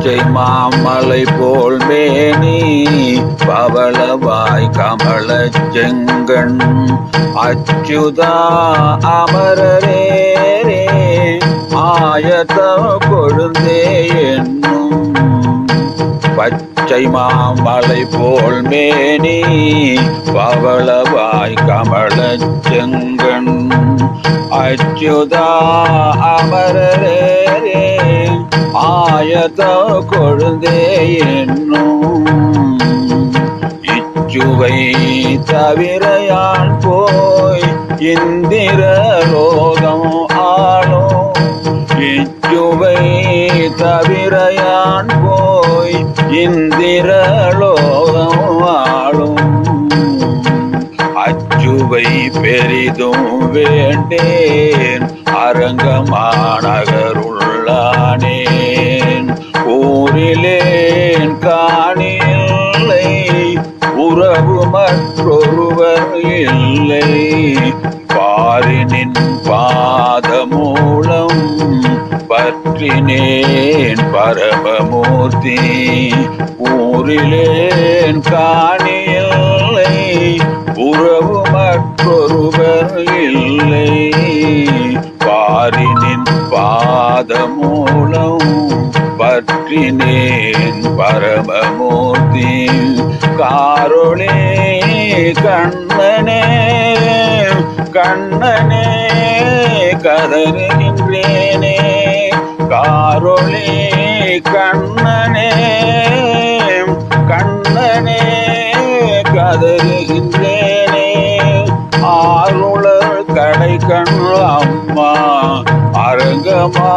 பச்சை மாமலை போல் மேனி பவளவாய் கமல செங்கண் அச்சுதா அமரரே ஆயத்த கொழுந்தே என்னும் பச்சை மாமலை போல் மேனி பவளவாய் கமல செங்கண் அச்சுதா அமரரே ஆயத்த கொழுந்தே என்னும் இச்சுவை தவிரையான் போய் இந்திர லோகம் ஆளும் இச்சுவை தவிரையான் போய் இந்திர லோகம் ஆளும் அச்சுவை பெரிதும் வேண்டேன் அரங்கமாநகருள்ளானேன் ஊரிலேன் காணில்லை உறவு மற்றொருவர் இல்லை பாரினின் பாதமூலம் பற்றினேன் பரமமூர்த்தி ஊரிலேன் காணில்லை உறவு மற்றொருவர் இல்லை பாரினின் பாதமூலம் பற்றினேன் பரமமூர்த்தி காரொளே கண்ணனே கண்ணனே கதறுகின்றேனே காரொளே கண்ணனே கண்ணனே கதறுகின்றேனே ஆருளர் கடை கண் அம்மா அரங்கமா